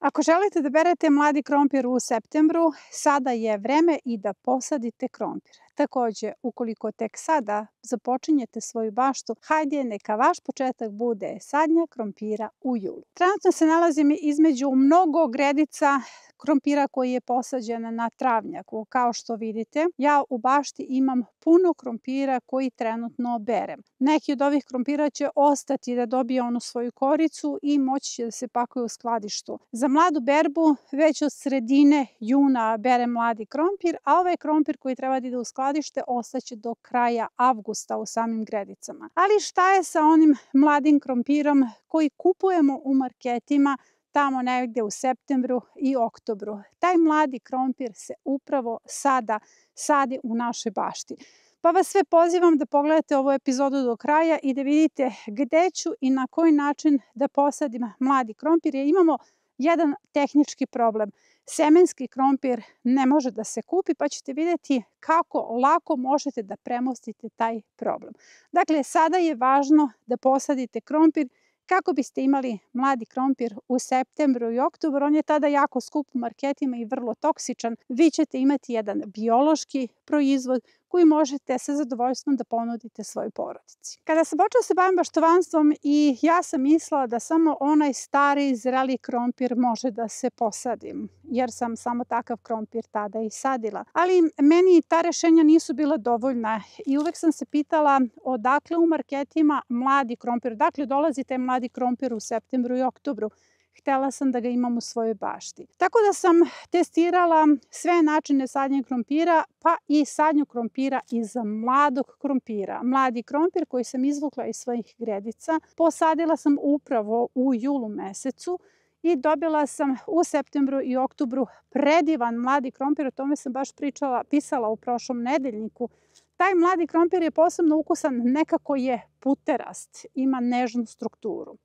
Ako želite da berete mladi krompir u septembru, sada je vreme i da posadite krompir. Takođe, ukoliko tek sada započinjete svoju baštu, hajde neka vaš početak bude sadnja krompira u julu. Trenutno se nalazim između mnogo gredica krompira koji je posađen na travnjaku. Kao što vidite, ja u bašti imam puno krompira koji trenutno berem. Neki od ovih krompira će ostati da dobije onu svoju koricu i moći će da se pakuje u skladištu. Za mladu berbu već od sredine juna berem mladi krompir, a ovaj krompir koji treba da ide u skladište ostaće do kraja avgusta u samim gredicama. Ali šta je sa onim mladim krompirom koji kupujemo u marketima tamo negde u septembru i oktobru? Taj mladi krompir se upravo sada sadi u našoj bašti. Pa vas sve pozivam da pogledate ovu epizodu do kraja i da vidite gde ću i na koji način da posadim mladi krompir, jer imamo jedan tehnički problem. Semenski krompir ne može da se kupi, pa ćete vidjeti kako lako možete da premostite taj problem. Dakle, sada je važno da posadite krompir kako biste imali mladi krompir u septembru i oktobru. On je tada jako skup u marketima i vrlo toksičan. Vi ćete imati jedan biološki proizvod koji možete sa zadovoljstvom da ponudite svojoj porodici. Kada sam počela se bavim baštovanstvom i ja sam mislila da samo onaj stari zreli krompir može da se posadi, jer sam samo takav krompir tada i sadila. Ali meni ta rešenja nisu bila dovoljna i uvek sam se pitala odakle u marketima mladi krompir, odakle dolazi taj mladi krompir u septembru i oktobru. Htela sam da ga imam u svojoj bašti. Tako da sam testirala sve načine sadnje krompira, pa i sadnju krompira iz mladog krompira. Mladi krompir koji sam izvukla iz svojih gredica, posadila sam upravo u julu mesecu i dobila sam u septembru i oktobru predivan mladi krompir. O tome sam baš pisala u prošlom nedeljniku. Taj mladi krompir je posebno ukusan, nekako je puterast, ima nežnu strukturu.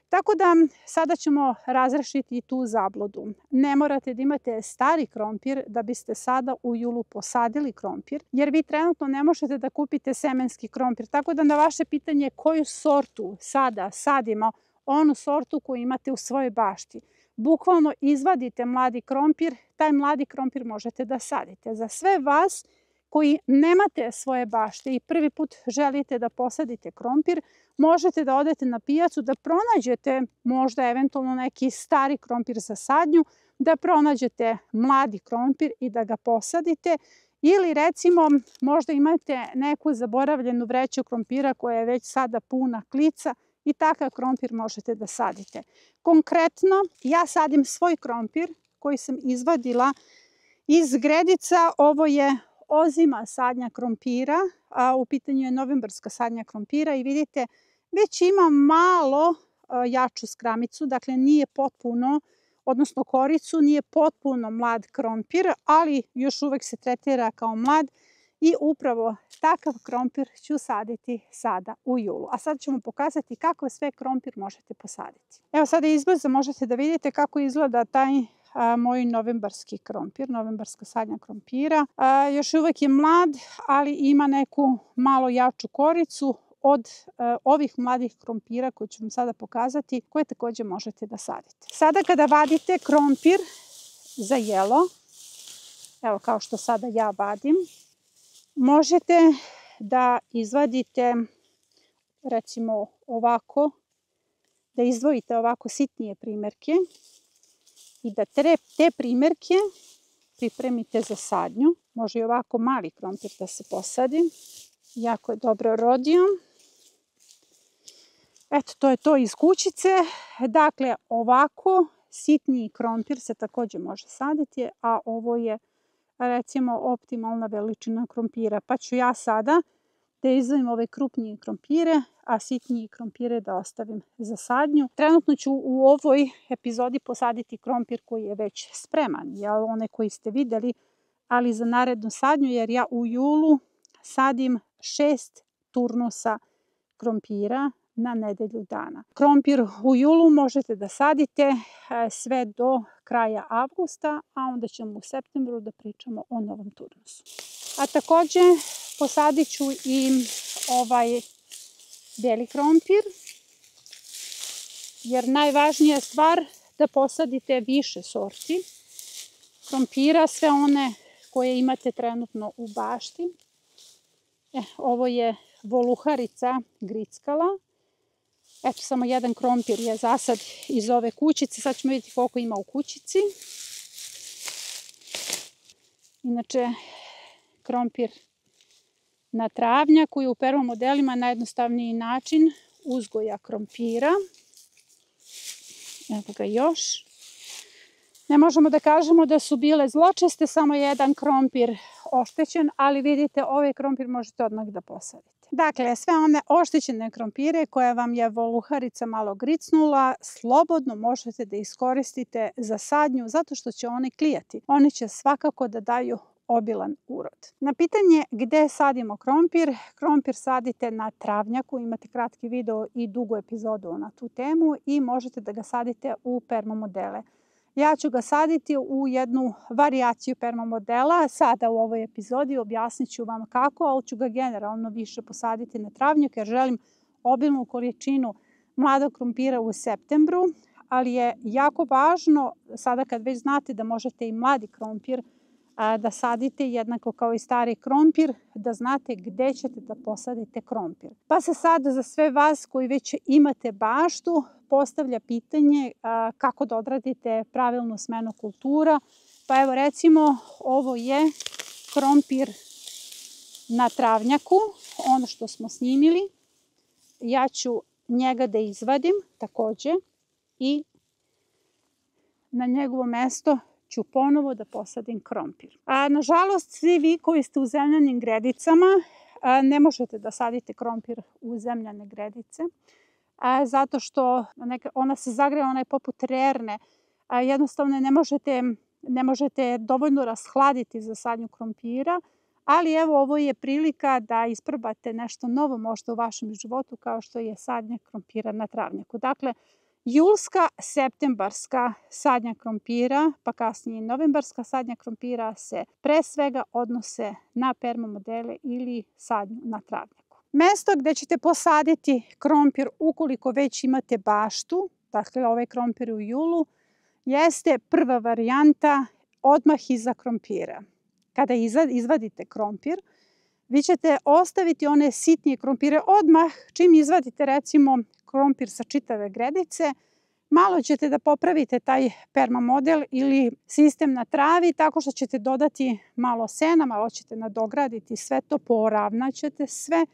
Tako da sada ćemo razrešiti i tu zabludu. Ne morate da imate stari krompir da biste sada u julu posadili krompir, jer vi trenutno ne možete da kupite semenski krompir. Tako da na vaše pitanje koju sortu sada sadimo, onu sortu koju imate u svojoj bašti. Bukvalno izvadite mladi krompir, taj mladi krompir možete da sadite. Za sve vas koji nemate svoje bašte i prvi put želite da posadite krompir, možete da odete na pijacu, da pronađete možda eventualno neki stari krompir za sadnju, da pronađete mladi krompir i da ga posadite. Ili recimo možda imate neku zaboravljenu vreću krompira koja je već sada puna klica i takav krompir možete da sadite. Konkretno, ja sadim svoj krompir koji sam izvadila iz gredica. Ovo je ozima sadnja krompira, a u pitanju je novembarska sadnja krompira i vidite već ima malo jaču skramicu, dakle nije potpuno, odnosno koricu, nije potpuno mlad krompir, ali još uvek se tretira kao mlad i upravo takav krompir ću saditi sada u julu. A sad ćemo pokazati kako sve krompir možete posaditi. Evo sada izbliza možete da vidite kako izgleda taj moj novembarski krompir, novembarska sadnja krompira. Još uvek je mlad, ali ima neku malo jaču koricu od ovih mladih krompira koje ću vam sada pokazati, koje takođe možete da sadite. Sada kada vadite krompir za jelo, evo kao što sada ja vadim, možete da izvadite recimo ovako, da izdvojite ovako sitnije primerke i da te primerke pripremite za sadnju. Može i ovako mali krompir da se posadi. Jako je dobro rodio. Eto, to je to iz kućice. Dakle, ovako sitniji krompir se takođe može saditi, a ovo je recimo optimalna veličina krompira. Pa ću ja sada da izdvojim ove krupnije krompire, a sitnije krompire da ostavim za sadnju. Trenutno ću u ovoj epizodi posaditi krompir koji je već spreman, one koji ste videli, ali za narednu sadnju, jer ja u julu sadim 6 turnusa krompira na nedelju dana. Krompir u julu možete da sadite sve do kraja avgusta, a onda ćemo u septembru da pričamo o novom turnusu. A takođe posadit ću i ovaj beli krompir, jer najvažnija stvar da posadite više sorti krompira, sve one koje imate trenutno u bašti. Ovo je voluharica grickala. Eto, samo jedan krompir je zasad iz ove kućice. Sad ćemo vidjeti koliko ima u kućici. Inače, krompir na travnjaku je u permamodelima najjednostavniji način uzgoja krompira. Evo ga još. Ne možemo da kažemo da su bile zločeste, samo jedan krompir oštećen, ali vidite, ovaj krompir možete odmah da posadite. Dakle, sve one oštećene krompire koje vam je voluharica malo gricnula, slobodno možete da iskoristite za sadnju, zato što će oni klijati. Oni će svakako da daju obilan urod. Na pitanje gde sadimo krompir, krompir sadite na travnjaku, imate kratki video i dugu epizodu na tu temu i možete da ga sadite u permamodele. Ja ću ga saditi u jednu varijaciju permamodela. Sada u ovoj epizodi objasnit ću vam kako, ali ću ga generalno više posaditi na travnjak jer želim obilnu količinu mladog krompira u septembru, ali je jako važno, sada kad već znate da možete i mladi krompir da sadite jednako kao i stari krompir, da znate gde ćete da posadite krompir. Pa se sad za sve vas koji već imate baštu postavlja pitanje kako da odradite pravilnu smenu kultura. Pa evo recimo ovo je krompir na travnjaku, ono što smo snimili. Ja ću njega da izvadim takođe i na njegovo mesto ću ponovo da posadim krompir. Nažalost, svi vi koji ste u zemljanim gredicama ne možete da sadite krompir u zemljane gredice, zato što ona se zagreje, ona je poput rerne. Jednostavno ne možete dovoljno rashladiti za sadnju krompira, ali evo ovo je prilika da isprobate nešto novo možda u vašem životu kao što je sadnja krompira na travnjaku. Dakle, julska, septembarska sadnja krompira, pa kasnije i novembarska sadnja krompira se pre svega odnose na permamodele ili sadnju na travnjaku. Mesto gde ćete posaditi krompir ukoliko već imate baštu, dakle ovaj krompir u julu, jeste prva varijanta odmah iza krompira. Kada izvadite krompir, vi ćete ostaviti one sitnije krompire odmah čim izvadite recimo krompir sa čitave gredice. Malo ćete da popravite taj permamodel ili sistem na travi tako što ćete dodati malo sena, malo ćete nadograditi sve to, poravnaćete sve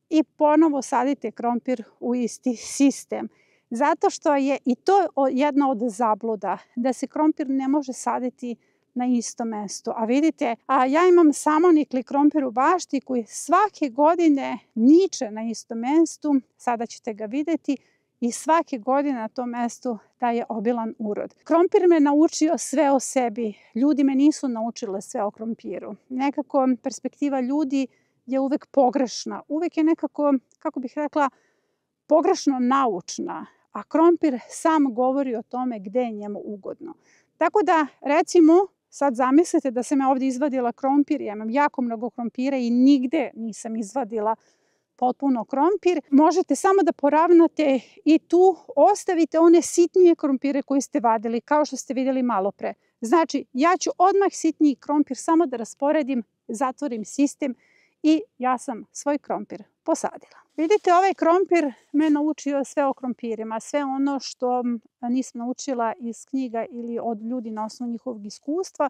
i ponovo sadite krompir u isti sistem. Zato što je i to jedna od zabluda, da se krompir ne može saditi na isto mesto. A vidite, ja imam samonikli krompir u bašti koji svake godine niče na istom mestu, sada ćete ga videti, i svake godine na tom mestu daje obilan urod. Krompir me naučio sve o sebi, ljudi me nisu naučile sve o krompiru. Nekako perspektiva ljudi je uvek pogrešna, uvek je nekako, kako bih rekla, pogrešno naučna, a krompir sam govori o tome gde je njemu ugodno. Tako da, recimo, sad zamislite da sam ja ovdje izvadila krompir, ja imam jako mnogo krompira i nigde nisam izvadila potpuno krompir. Možete samo da poravnate i tu ostavite one sitnije krompire koje ste vadili, kao što ste vidjeli malo pre. Znači, ja ću odmah sitniji krompir samo da rasporedim, zatvorim sistem i ja sam svoj krompir posadila. Vidite, ovaj krompir me naučio sve o krompirima, sve ono što nisam naučila iz knjiga ili od ljudi na osnovu njihovog iskustva,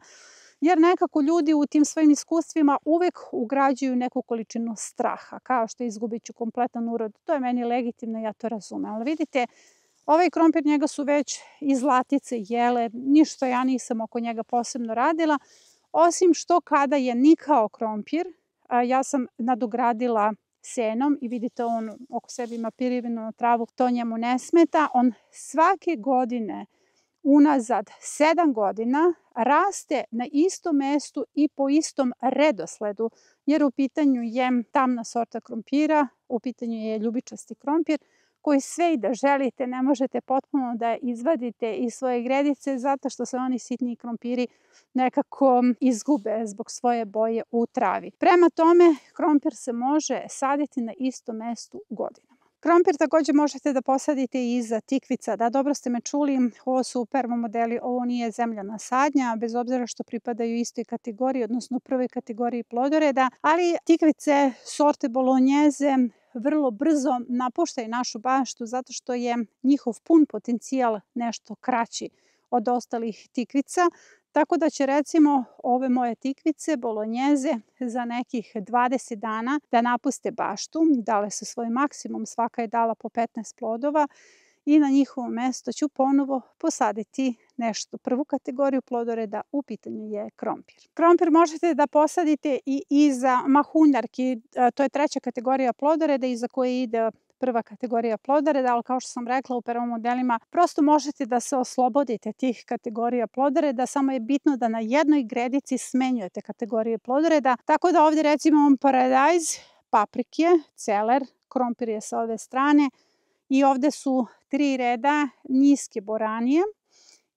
jer nekako ljudi u tim svojim iskustvima uvek ugrađuju neku količinu straha, kao što izgubit ću kompletan urod. To je meni legitimno, ja to razumem. Ali vidite, ovaj krompir, njega su već i zlatice jele, ništa ja nisam oko njega posebno radila, osim što kada je nikao krompir, ja sam nadogradila senom i vidite on oko sebe ima pirivinu travu, to njemu ne smeta. On svake godine unazad 7 godina raste na istom mestu i po istom redosledu, jer u pitanju je tamna sorta krompira, u pitanju je ljubičasti krompir, koji sve i da želite ne možete potpuno da izvadite iz svoje gredice zato što se oni sitniji krompiri nekako izgube zbog svoje boje u travi. Prema tome, krompir se može saditi na istom mestu godinama. Krompir takođe možete da posadite i iza tikvica. Da, dobro ste me čuli, ovo su permo modeli, ovo nije zemljana sadnja, bez obzira što pripadaju istoj kategoriji, odnosno prvoj kategoriji plodoreda, ali tikvice sorte bolonjeze vrlo brzo napuštaju našu baštu zato što je njihov pun potencijal nešto kraći od ostalih tikvica. Tako da će recimo ove moje tikvice, bolonjeze, za nekih 20 dana da napuste baštu. Dale su svoj maksimum, svaka je dala po 15 plodova i na njihovo mesto ću ponovo posaditi nešto. Prvu kategoriju plodoreda, u pitanju je krompir. Krompir možete da posadite i iza mahunarki, to je treća kategorija plodoreda iza koje ide prva kategorija plodoreda, ali kao što sam rekla u prvom modelima, prosto možete da se oslobodite tih kategorija plodoreda, samo je bitno da na jednoj gredici smenjujete kategorije plodoreda, tako da ovdje recimo imam paradajz, paprike, celer, krompir je sa ove strane i ovdje su 3 reda niske boranije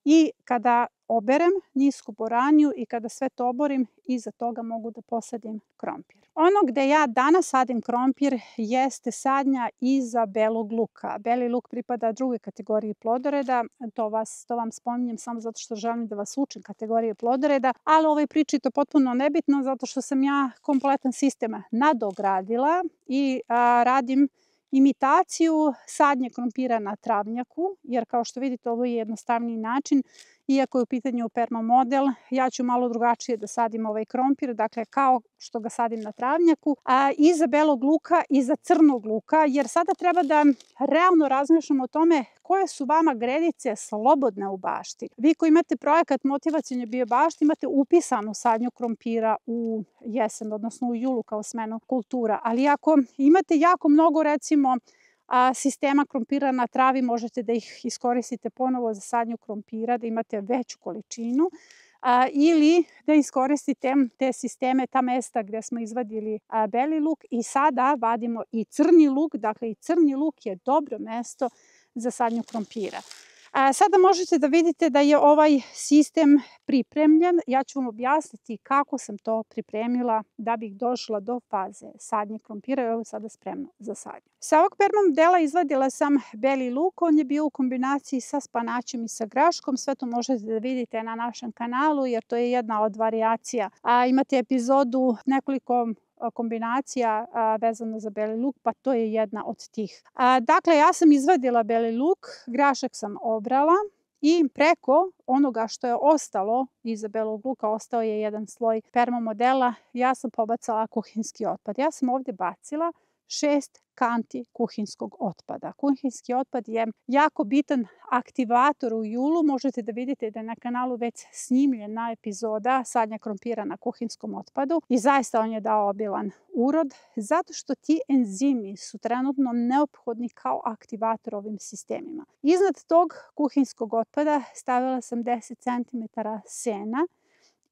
i kada oberem nisku boraniju i kada sve to oborim, iza toga mogu da posadim krompir. Ono gde ja danas sadim krompir jeste sadnja iza belog luka. Beli luk pripada drugoj kategoriji plodoreda, to vam spominjem samo zato što želim da vas učim kategorije plodoreda, ali u ovoj priči je to potpuno nebitno zato što sam ja kompletan sistem nadogradila i radim imitaciju sadnje krompira na travnjaku, jer kao što vidite ovo je jednostavniji način. Iako je u pitanju perma model, ja ću malo drugačije da sadim ovaj krompir, dakle kao što ga sadim na travnjaku, iza belog luka, iza crnog luka, jer sada treba da realno razmišljamo o tome koje su vama gredice slobodne u bašti. Vi koji imate projekat motivacione biobašte, imate upisanu sadnju krompira u jesen, odnosno u julu kao smenu kultura, ali ako imate jako mnogo recimo sistema krompira na travi, možete da ih iskoristite ponovo za sadnju krompira, da imate veću količinu, ili da iskoristite te sisteme, ta mesta gde smo izvadili beli luk i sada vadimo i crni luk, dakle i crni luk je dobro mesto za sadnju krompira. Sada možete da vidite da je ovaj sistem pripremljen. Ja ću vam objasniti kako sam to pripremila da bih došla do faze sadnje krompira i ovo je sada spremno za sadnju. Sa ovog perma modela izvadila sam beli luk, on je bio u kombinaciji sa spanaćem i sa graškom. Sve to možete da vidite na našem kanalu jer to je jedna od varijacija. Imate epizodu nekoliko kombinacija vezano za beli luk, pa to je jedna od tih. Dakle, ja sam izvadila beli luk, grašak sam obrala i preko onoga što je ostalo iza belog luka, ostao je jedan sloj perma modela, ja sam pobacala kuhinski otpad. Ja sam ovdje bacila 6 kanti kuhinskog otpada. Kuhinski otpad je jako bitan aktivator u julu. Možete da vidite da je na kanalu već snimljena epizoda sadnja krompira na kuhinskom otpadu i zaista on je dao obilan urod zato što ti enzimi su trenutno neophodni kao aktivator ovim sistemima. Iznad tog kuhinskog otpada stavila sam 10 cm sena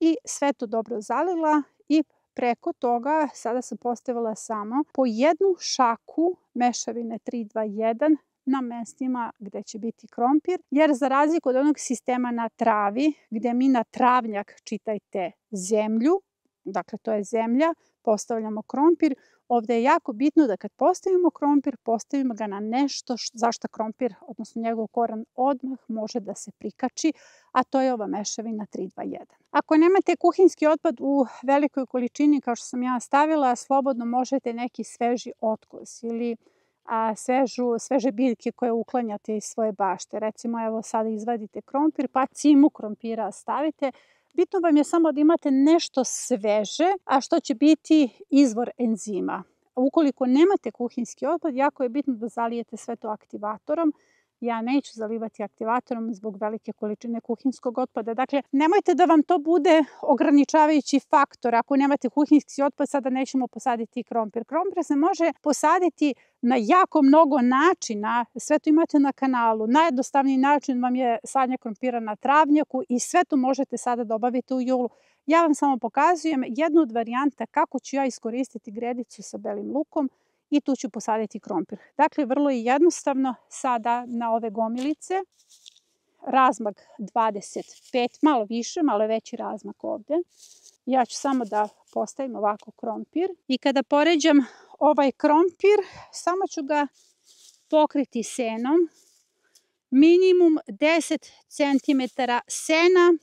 i sve to dobro zalila i preko toga sada sam postavila samo po jednu šaku mešavine 3-2-1 na mestima gde će biti krompir, jer za razliku od onog sistema na travi, gde mi na travnjak, čitajte zemlju, dakle to je zemlja, postavljamo krompir, ovde je jako bitno da kad postavimo krompir, postavimo ga na nešto zašto krompir, odnosno njegov koran odmah može da se prikači, a to je ova mešavina 3-2-1. Ako nemate kuhinski otpad u velikoj količini kao što sam ja stavila, slobodno možete neki sveži otkos ili sveže biljke koje uklanjate iz svoje bašte. Recimo, evo sada izvadite krompir, pa cimu krompira stavite. Bitno vam je samo da imate nešto sveže, a što će biti izvor enzima. Ukoliko nemate kuhinski otpad, jako je bitno da zalijete sve to aktivatorom. Ja neću zalivati aktivatorom zbog velike količine kuhinskog otpada. Dakle, nemojte da vam to bude ograničavajući faktor. Ako nemate kuhinski otpad, sada nećemo posaditi krompir. Krompir se može posaditi na jako mnogo načina. Sve to imate na kanalu. Najjednostavniji način vam je sadnja krompira na travnjaku i sve to možete sada da obavite u julu. Ja vam samo pokazujem jednu od varijanta kako ću ja iskoristiti gredicu sa belim lukom i tu ću posaditi krompir. Dakle, vrlo je jednostavno sada na ove gomilice, razmak 25, malo više, malo veći razmak ovde. Ja ću samo da postavim ovako krompir i kada poređam ovaj krompir, samo ću ga pokriti senom, minimum 10 cm sena.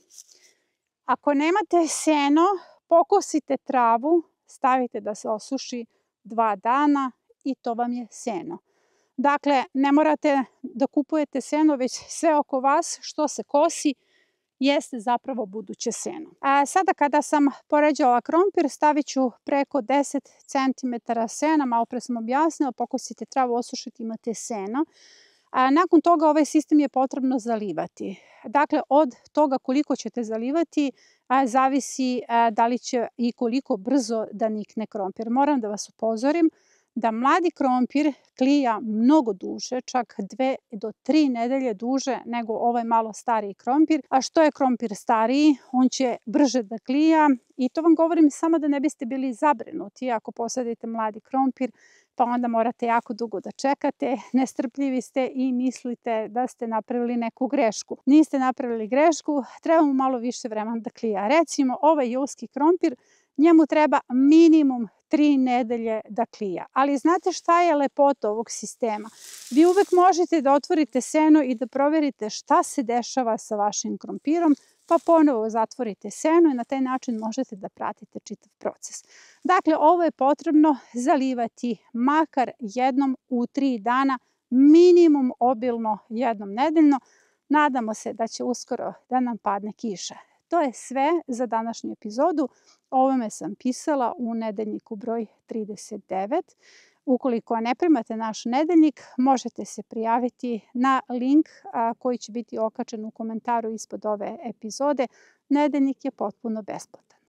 Ako nemate seno, pokosite travu, stavite da se osuši 2 dana i to vam je seno. Dakle, ne morate da kupujete seno, već sve oko vas što se kosi jeste zapravo buduće seno. A sada kada sam poređala krompir, stavit ću preko 10 cm sena, malo pre sam objasnila, pokosite travu, osušite, imate seno. Nakon toga ovaj sistem je potrebno zalivati. Dakle, od toga koliko ćete zalivati zavisi da li će i koliko brzo da nikne krompir. Moram da vas upozorim da mladi krompir klija mnogo duže, čak 2 do 3 nedelje duže nego ovaj malo stariji krompir. A što je krompir stariji, on će brže da klija i to vam govorim samo da ne biste bili zabrinuti ako posadite mladi krompir, pa onda morate jako dugo da čekate, nestrpljivi ste i mislite da ste napravili neku grešku. Niste napravili grešku, treba mu malo više vremena da klija. Recimo, ovaj julski krompir, njemu treba minimum 3 nedelje da klija. Ali znate šta je lepota ovog sistema? Vi uvek možete da otvorite seno i da proverite šta se dešava sa vašim krompirom, pa ponovo zatvorite seno i na taj način možete da pratite čitav proces. Dakle, ovo je potrebno zalivati makar jednom u 3 dana, minimum obilno jednom nedeljno. Nadamo se da će uskoro da nam padne kiša. To je sve za današnju epizodu. O ovome sam pisala u nedeljniku broj 39. Ukoliko ne primate naš nedeljnik, možete se prijaviti na link koji će biti okačen u komentaru ispod ove epizode. Nedeljnik je potpuno besplatan.